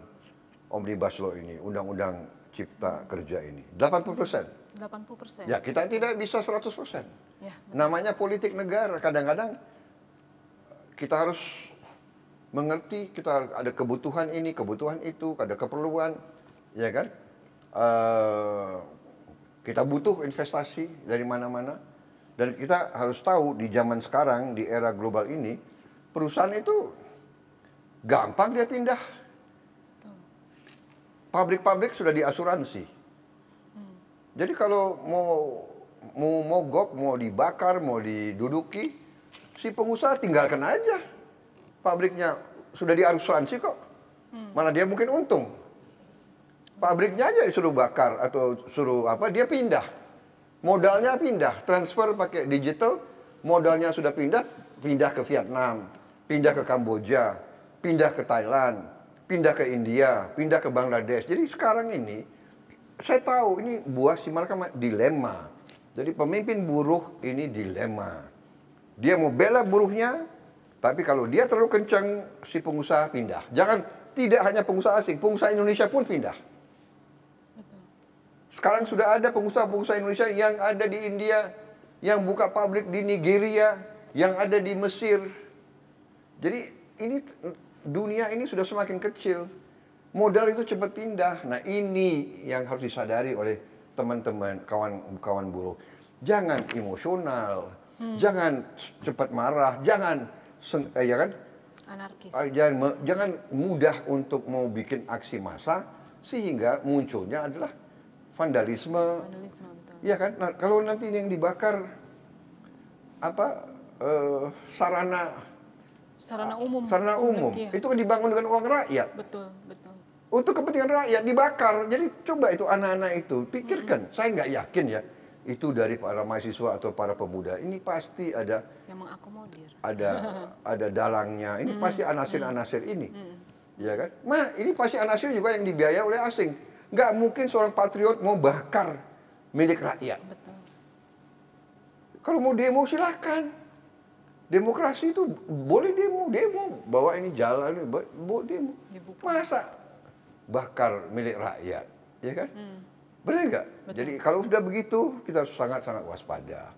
Omnibus Law ini, Undang-Undang Cipta Kerja ini. 80%. 80%. Ya, kita tidak bisa 100%. Ya, namanya politik negara. Kadang-kadang kita harus mengerti, kita ada kebutuhan ini, kebutuhan itu, ada keperluan, ya kan? Kita butuh investasi dari mana-mana. Dan kita harus tahu di zaman sekarang, di era global ini, perusahaan itu gampang dia pindah. Pabrik-pabrik sudah diasuransi. Jadi kalau mau mogok, mau dibakar, mau diduduki, si pengusaha tinggalkan aja. Pabriknya sudah diasuransi kok. Mana dia mungkin untung. Pabriknya aja disuruh bakar atau suruh apa, dia pindah. Modalnya pindah, transfer pakai digital, modalnya sudah pindah ke Vietnam, pindah ke Kamboja, pindah ke Thailand, pindah ke India, pindah ke Bangladesh. Jadi sekarang ini, saya tahu ini buah si malakama, dilema. Jadi pemimpin buruh ini dilema. Dia mau bela buruhnya, tapi kalau dia terlalu kencang, si pengusaha pindah. Tidak hanya pengusaha asing, pengusaha Indonesia pun pindah. Sekarang sudah ada pengusaha-pengusaha Indonesia yang ada di India, yang buka pabrik di Nigeria, yang ada di Mesir. Jadi ini dunia ini sudah semakin kecil. Modal itu cepat pindah. Nah ini yang harus disadari oleh teman-teman, kawan-kawan buruh. Jangan emosional, jangan cepat marah, jangan ya kan? Anarkis. Jangan mudah untuk mau bikin aksi massa sehingga munculnya adalah vandalisme. Vandalisme, betul. Iya kan? Nah, kalau nanti yang dibakar apa sarana umum iya. itu kan dibangun dengan uang rakyat. Betul, betul. Untuk kepentingan rakyat dibakar. Jadi coba itu anak-anak itu pikirkan. Saya nggak yakin ya itu dari para mahasiswa atau para pemuda. Ini pasti ada yang mengakomodir. Ada dalangnya. Ini pasti anasir-anasir ini. Ya kan? Ini pasti anasir juga yang dibiayai oleh asing. Nggak mungkin seorang patriot mau bakar milik rakyat. Betul. Kalau mau demo silakan. Demokrasi itu boleh demo, bawa ini jalan, bawa demo. Masa bakar milik rakyat, ya kan? Benar nggak? Jadi kalau sudah begitu kita sangat-sangat waspada.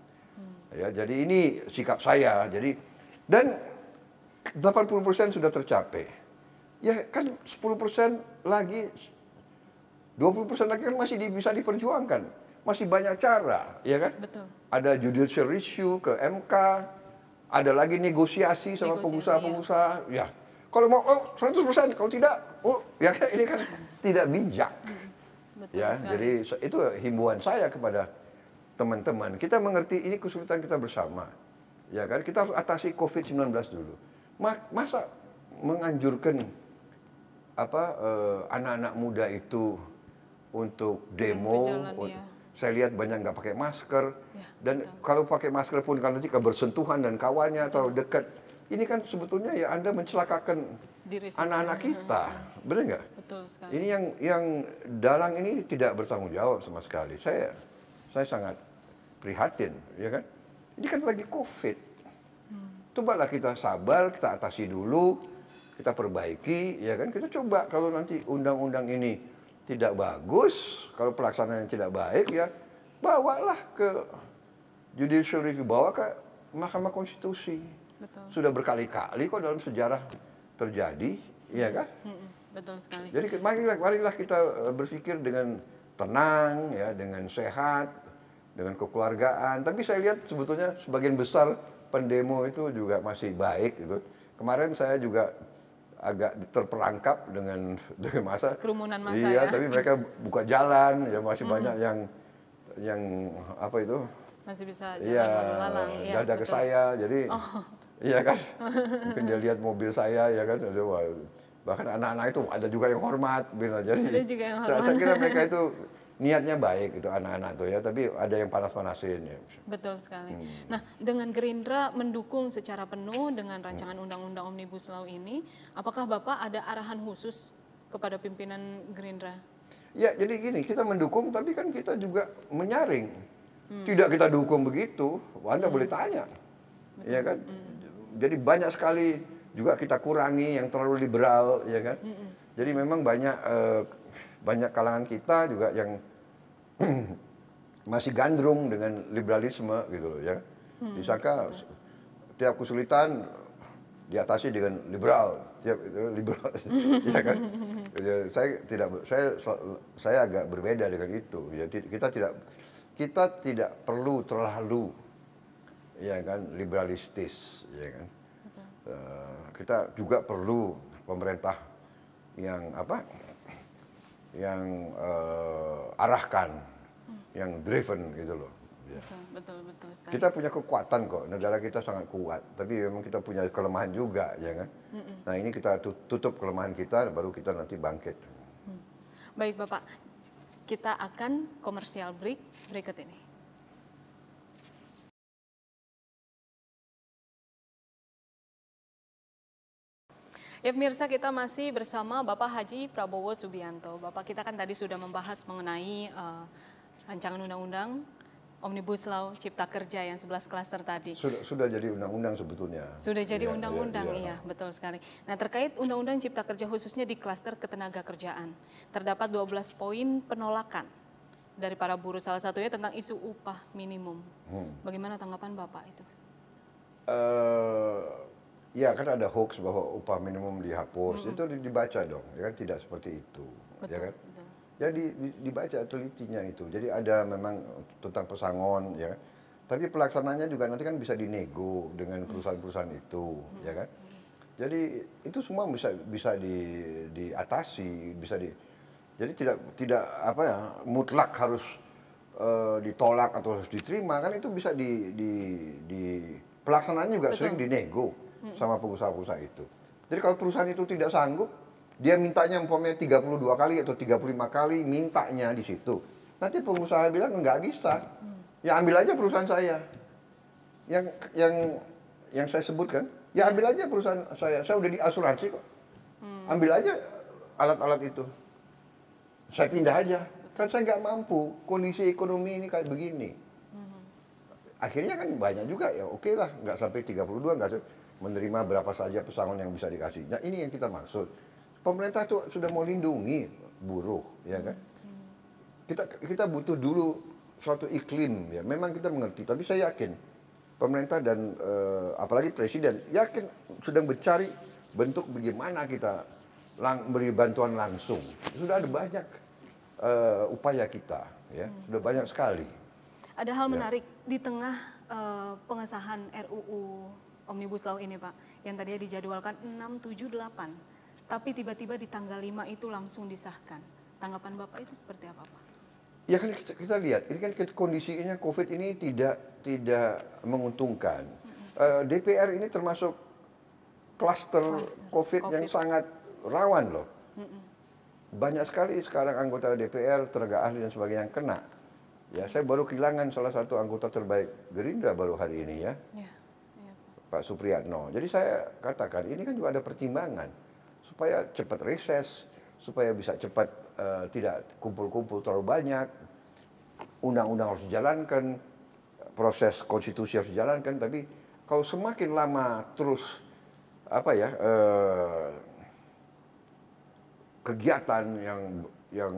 Ya, jadi ini sikap saya. Jadi dan 80% sudah tercapai. Ya kan 10% lagi, 20% lagi kan masih bisa diperjuangkan. Masih banyak cara, ya kan? Betul. Ada judicial review ke MK, ada lagi negosiasi sama pengusaha-pengusaha. Ya. Kalau mau 100%, kalau tidak, ya kan ini kan tidak bijak. Betul Ya, sekali. jadi itu himbauan saya kepada teman-teman. Kita mengerti ini kesulitan kita bersama. Ya kan, kita harus atasi COVID-19 dulu. Masa menganjurkan anak-anak muda itu untuk demo, berjalan, ya. saya lihat banyak nggak pakai masker, Ya, dan kalau pakai masker pun kalau nanti kebersentuhan dan kawannya terlalu dekat, ini kan sebetulnya ya Anda mencelakakan anak-anak kita, benar nggak? Betul sekali. Ini yang dalang ini tidak bertanggung jawab sama sekali. Saya sangat prihatin, ya kan? Ini kan lagi COVID. Cobalah kita sabar, kita atasi dulu, kita perbaiki, ya kan? Kita coba kalau nanti undang-undang ini tidak bagus, kalau pelaksanaannya tidak baik, ya bawalah ke judicial review, bawa ke Mahkamah Konstitusi. Betul. Sudah berkali-kali kok dalam sejarah terjadi, ya kan? Betul sekali. Jadi marilah kita berpikir dengan tenang, ya, dengan sehat, dengan kekeluargaan. Tapi saya lihat sebetulnya sebagian besar pendemo itu juga masih baik gitu. Kemarin saya juga agak terperangkap dengan masa kerumunan massa. Iya, Ya. tapi mereka buka jalan, ya masih banyak yang apa itu? Masih bisa Iya, jalan lalang. Iya, dada ke betul. saya, jadi iya kan? Mungkin dia lihat mobil saya, ya kan? Bahkan anak-anak itu ada juga yang hormat, Bina. Jadi Ada juga yang hormat. saya kira mereka itu niatnya baik itu anak-anak tuh ya, tapi ada yang panas-panasin ya. Betul sekali. Nah, dengan Gerindra mendukung secara penuh dengan rancangan Undang-Undang Omnibus Law ini, apakah Bapak ada arahan khusus kepada pimpinan Gerindra? Ya, jadi gini, kita mendukung tapi kan kita juga menyaring. Tidak kita dukung begitu, Anda boleh tanya. Ya kan? Jadi banyak sekali juga kita kurangi yang terlalu liberal, ya kan? Jadi memang banyak kalangan kita juga yang masih gandrung dengan liberalisme gitu loh ya. Disangka tiap kesulitan diatasi dengan liberal, tiap itu liberal, ya kan? Ya, saya agak berbeda dengan itu. Ya, kita tidak perlu terlalu ya kan liberalistis, ya kan? Kita juga perlu pemerintah yang arahkan, yang driven gitu loh. Ya. Betul sekali. Kita punya kekuatan kok, negara kita sangat kuat, tapi memang kita punya kelemahan juga, ya kan? Nah ini kita tutup kelemahan kita, baru kita nanti bangkit. Baik Bapak, kita akan komersial break berikut ini. Ya pemirsa, kita masih bersama Bapak Haji Prabowo Subianto. Bapak, kita kan tadi sudah membahas mengenai rancangan undang-undang Omnibus Law Cipta Kerja yang 11 klaster tadi. Sudah jadi undang-undang sebetulnya. Sudah jadi undang-undang, iya, betul sekali. Nah, terkait undang-undang Cipta Kerja khususnya di klaster ketenaga kerjaan, terdapat 12 poin penolakan dari para buruh, salah satunya tentang isu upah minimum. Bagaimana tanggapan Bapak itu? Ya kan ada hoax bahwa upah minimum dihapus, itu dibaca dong, ya kan tidak seperti itu, Betul, ya kan? betul. Jadi dibaca telitinya itu. Jadi ada memang tentang pesangon, ya kan? Tapi pelaksananya juga nanti kan bisa dinego dengan perusahaan-perusahaan itu, ya kan? Jadi itu semua bisa bisa diatasi, bisa di. Jadi tidak tidak apa ya mutlak harus ditolak atau harus diterima, kan itu bisa di pelaksanaan juga Betul. sering dinego sama pengusaha-pengusaha itu. Jadi kalau perusahaan itu tidak sanggup, dia mintanya umpamanya 32 kali atau 35 kali mintanya di situ. Nanti pengusaha bilang nggak bisa. Ya ambil aja perusahaan saya. Yang yang yang saya sebutkan, ya ambil aja perusahaan saya. Saya udah diasuransi kok. Ambil aja alat-alat itu. Saya pindah aja. Kan saya nggak mampu. Kondisi ekonomi ini kayak begini. Akhirnya kan banyak juga ya oke lah. Nggak sampai 32, nggak menerima berapa saja pesangon yang bisa dikasih. Nah ini yang kita maksud. Pemerintah itu sudah mau lindungi buruh, ya kan? Kita butuh dulu suatu iklim, ya. Memang kita mengerti, tapi saya yakin pemerintah dan apalagi presiden yakin sedang mencari bentuk bagaimana kita beri bantuan langsung. Sudah ada banyak upaya kita, ya. Sudah banyak sekali. Ada hal menarik di tengah pengesahan RUU Omnibus Law ini, Pak, yang tadinya dijadwalkan 678, tapi tiba-tiba di tanggal 5 itu langsung disahkan. Tanggapan Bapak itu seperti apa, Pak? Ya kan kita lihat, ini kan kondisinya COVID ini tidak menguntungkan. DPR ini termasuk klaster COVID yang sangat rawan loh. Banyak sekali sekarang anggota DPR, tenaga ahli dan sebagainya yang kena. Ya, saya baru kehilangan salah satu anggota terbaik Gerindra baru hari ini ya. Pak Supriyatno. Jadi saya katakan ini kan juga ada pertimbangan supaya cepat reses, supaya bisa cepat tidak kumpul-kumpul terlalu banyak. Undang-undang harus dijalankan, proses konstitusi harus dijalankan. Tapi kalau semakin lama terus apa ya kegiatan yang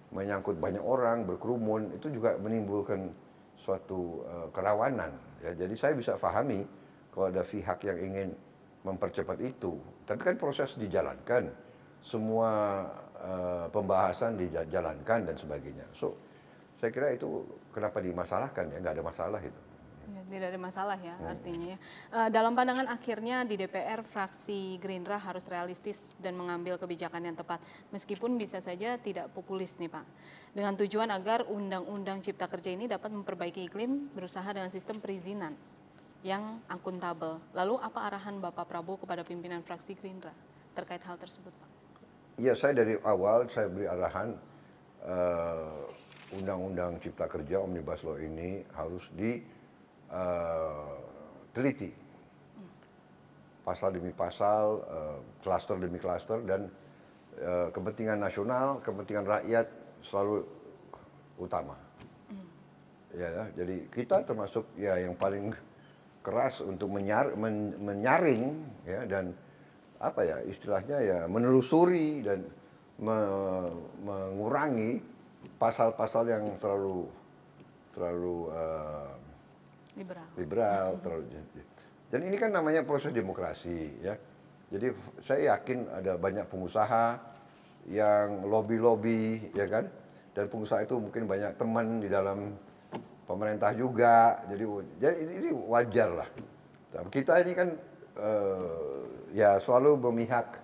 menyangkut banyak orang berkerumun itu juga menimbulkan suatu kerawanan. Ya, jadi saya bisa pahami kalau ada pihak yang ingin mempercepat itu. Tapi kan proses dijalankan, semua pembahasan dijalankan dan sebagainya. So, saya kira itu kenapa dimasalahkan ya, nggak ada masalah itu. Ya, tidak ada masalah ya artinya ya. Dalam pandangan akhirnya di DPR fraksi Gerindra harus realistis dan mengambil kebijakan yang tepat. Meskipun bisa saja tidak populis nih Pak. Dengan tujuan agar Undang-Undang Cipta Kerja ini dapat memperbaiki iklim berusaha dengan sistem perizinan yang akuntabel. Lalu apa arahan Bapak Prabowo kepada pimpinan fraksi Gerindra terkait hal tersebut Pak? Iya, saya dari awal saya beri arahan Undang-Undang Cipta Kerja Omnibus Law ini harus teliti pasal demi pasal, klaster demi klaster, dan kepentingan nasional, kepentingan rakyat selalu utama. Ya, jadi kita termasuk ya yang paling keras untuk menyaring ya, dan apa ya istilahnya ya menelusuri dan mengurangi pasal-pasal yang terlalu liberal terlalu. Dan ini kan namanya proses demokrasi ya. Jadi saya yakin ada banyak pengusaha yang lobby ya kan, dan pengusaha itu mungkin banyak teman di dalam pemerintah juga. Jadi ini wajar lah. Kita ini kan ya selalu memihak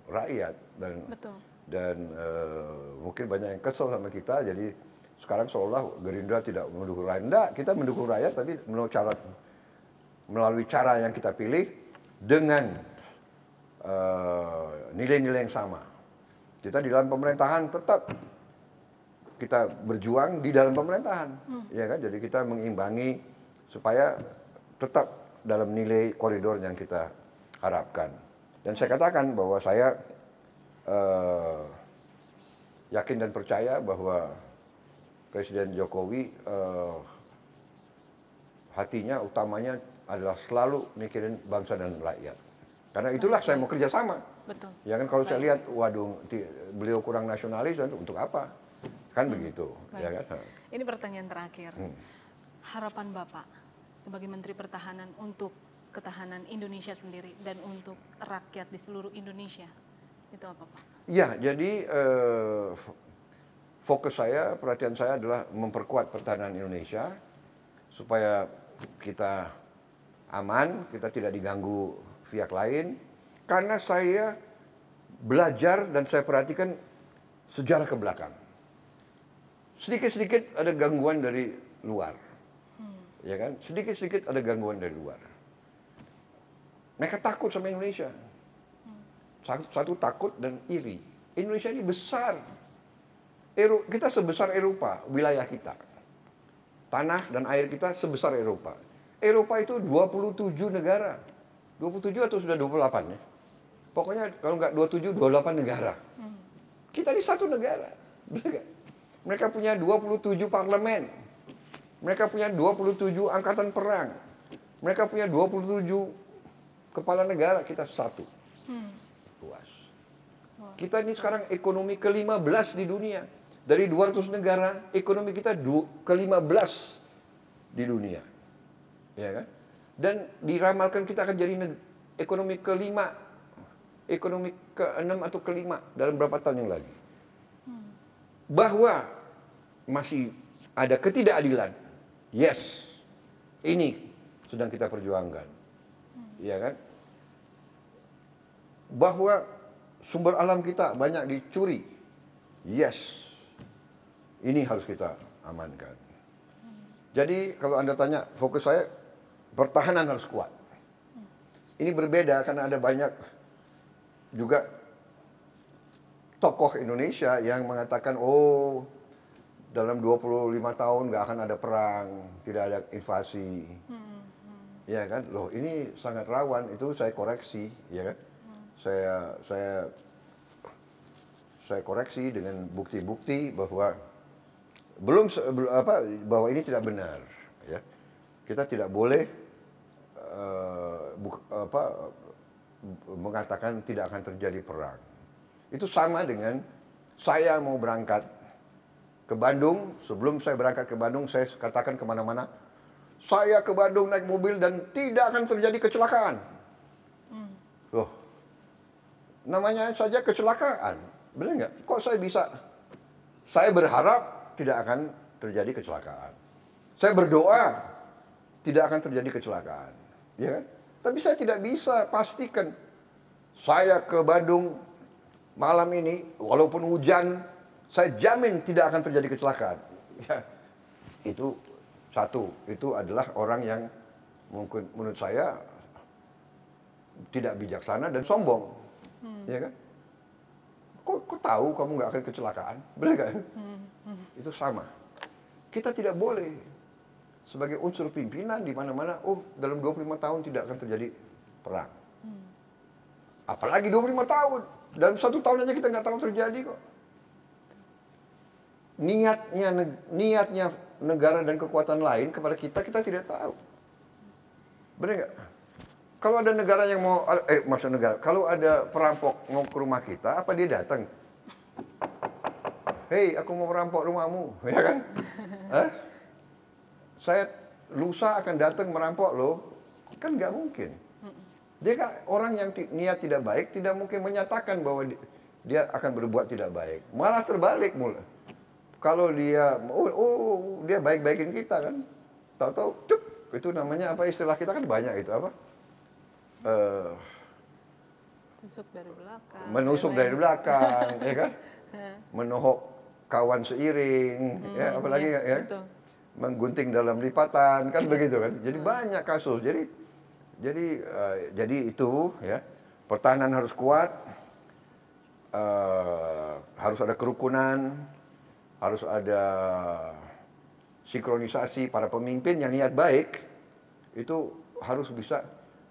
rakyat dan mungkin banyak yang kesel sama kita. Jadi sekarang seolah Gerindra tidak mendukung rakyat. Enggak, kita mendukung rakyat tapi melalui cara yang kita pilih dengan nilai-nilai yang sama. Kita di dalam pemerintahan tetap kita berjuang di dalam pemerintahan, ya kan? Jadi kita mengimbangi supaya tetap dalam nilai koridor yang kita harapkan. Dan saya katakan bahwa saya yakin dan percaya bahwa Presiden Jokowi hatinya utamanya adalah selalu mikirin bangsa dan rakyat. Karena itulah saya mau kerjasama. Betul. Ya kan kalau saya lihat, waduh, beliau kurang nasionalis, untuk apa? Kan begitu. Ya kan? Ini pertanyaan terakhir. Harapan Bapak sebagai Menteri Pertahanan untuk ketahanan Indonesia sendiri dan untuk rakyat di seluruh Indonesia? Itu apa, Pak? Ya, jadi fokus saya, perhatian saya adalah memperkuat pertahanan Indonesia supaya kita aman, kita tidak diganggu pihak lain. Karena saya belajar dan saya perhatikan sejarah ke belakang. Sedikit-sedikit ada gangguan dari luar. Ya kan? Sedikit-sedikit ada gangguan dari luar. Mereka takut sama Indonesia. Satu takut dan iri. Indonesia ini besar. Kita sebesar Eropa, wilayah kita. Tanah dan air kita sebesar Eropa. Eropa itu 27 negara. 27 atau sudah 28 ya? Pokoknya kalau nggak 27, 28 negara. Kita di satu negara. Mereka punya 27 parlemen. Mereka punya 27 angkatan perang. Mereka punya 27 kepala negara, kita satu. Luas. Kita ini sekarang ekonomi ke-15 di dunia. Dari 200 negara, ekonomi kita ke-15 di dunia. Ya kan? Dan diramalkan kita akan jadi ekonomi ke-5, ekonomi ke-6 atau ke-5 dalam beberapa tahun yang lagi. Bahwa masih ada ketidakadilan. Yes. Ini sedang kita perjuangkan. Ya kan? Bahwa sumber alam kita banyak dicuri. Yes. Ini harus kita amankan. Jadi kalau Anda tanya, fokus saya pertahanan harus kuat. Ini berbeda karena ada banyak juga tokoh Indonesia yang mengatakan, oh dalam 25 tahun nggak akan ada perang, tidak ada invasi. Ya kan? Loh, ini sangat rawan, itu saya koreksi, ya kan? Saya koreksi dengan bukti-bukti bahwa bahwa ini tidak benar, ya. Kita tidak boleh mengatakan tidak akan terjadi perang. Itu sama dengan saya mau berangkat ke Bandung, sebelum saya berangkat ke Bandung, saya katakan kemana-mana, saya ke Bandung naik mobil dan tidak akan terjadi kecelakaan. Loh, namanya saja kecelakaan, benar nggak? Kok saya bisa? Saya berharap tidak akan terjadi kecelakaan. Saya berdoa tidak akan terjadi kecelakaan, ya kan? Tapi saya tidak bisa pastikan saya ke Bandung malam ini, walaupun hujan, saya jamin tidak akan terjadi kecelakaan. Ya, itu satu, itu adalah orang yang mungkin menurut saya tidak bijaksana dan sombong, ya kan? Kok tahu kamu nggak akan kecelakaan, benar kan? Itu sama. Kita tidak boleh sebagai unsur pimpinan di mana-mana, oh dalam 25 tahun tidak akan terjadi perang. Apalagi 25 tahun, dalam 1 tahun aja kita nggak tahu terjadi kok. Niatnya negara dan kekuatan lain kepada kita tidak tahu. Benar nggak? Kalau ada negara yang mau, kalau ada perampok mau ke rumah kita, apa dia datang? Hei, aku mau merampok rumahmu, ya kan? Saya lusa akan datang merampok lo, kan nggak mungkin. Dia kan orang yang niat tidak baik, tidak mungkin menyatakan bahwa dia akan berbuat tidak baik. Malah terbalik mula. Kalau dia, dia baik-baikin kita kan, tahu-tahu, cuk, itu namanya apa istilah kita kan banyak itu apa? Tusuk dari belakang. Menusuk dari belakang, ya kan? Menohok kawan seiring, ya apalagi ya, menggunting dalam lipatan, kan begitu kan? Jadi banyak kasus. Jadi itu ya, pertahanan harus kuat, harus ada kerukunan, harus ada sinkronisasi para pemimpin yang niat baik, itu harus bisa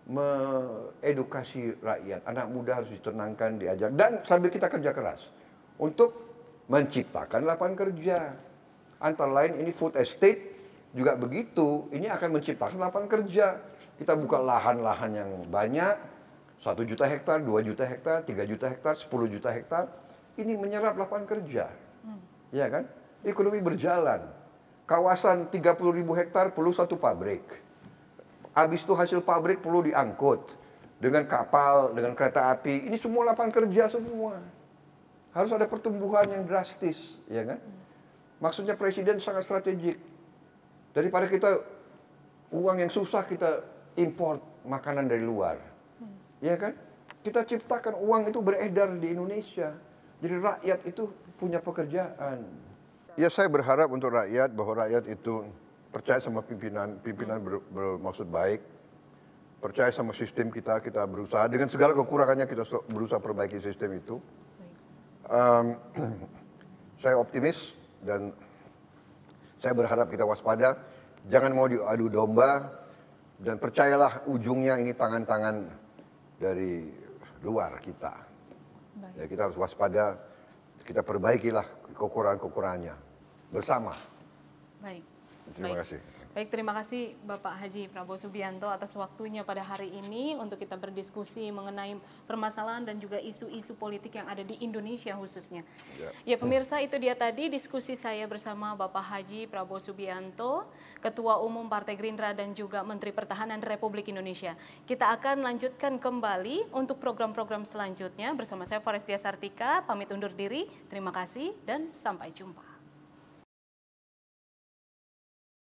mengedukasi rakyat. Anak muda harus ditenangkan, diajar, dan sambil kita kerja keras untuk menciptakan lapangan kerja. Antara lain ini food estate juga begitu. Ini akan menciptakan lapangan kerja. Kita buka lahan-lahan yang banyak, 1 juta hektar, 2 juta hektar, 3 juta hektar, 10 juta hektar. Ini menyerap lapangan kerja. Ya kan? Ekonomi berjalan. Kawasan 30.000 hektar perlu 1 pabrik. Habis itu hasil pabrik perlu diangkut dengan kapal, dengan kereta api. Ini semua lapangan kerja semua. Harus ada pertumbuhan yang drastis, ya kan? Maksudnya presiden sangat strategik. Daripada kita uang yang susah kita import makanan dari luar, ya kan? Kita ciptakan uang itu beredar di Indonesia. Jadi rakyat itu punya pekerjaan. Ya saya berharap untuk rakyat bahwa rakyat itu percaya sama pimpinan bermaksud baik, percaya sama sistem kita berusaha dengan segala kekurangannya kita berusaha perbaiki sistem itu. Saya optimis dan saya berharap kita waspada, jangan mau diadu domba dan percayalah ujungnya ini tangan-tangan dari luar kita. Ya, kita harus waspada, kita perbaikilah kekurangan-kekurangannya bersama. Baik. Terima kasih. Baik, terima kasih Bapak Haji Prabowo Subianto atas waktunya pada hari ini untuk kita berdiskusi mengenai permasalahan dan juga isu-isu politik yang ada di Indonesia khususnya. Ya pemirsa, itu dia tadi diskusi saya bersama Bapak Haji Prabowo Subianto, Ketua Umum Partai Gerindra dan juga Menteri Pertahanan Republik Indonesia. Kita akan lanjutkan kembali untuk program-program selanjutnya bersama saya Forestia Sartika, pamit undur diri, terima kasih dan sampai jumpa.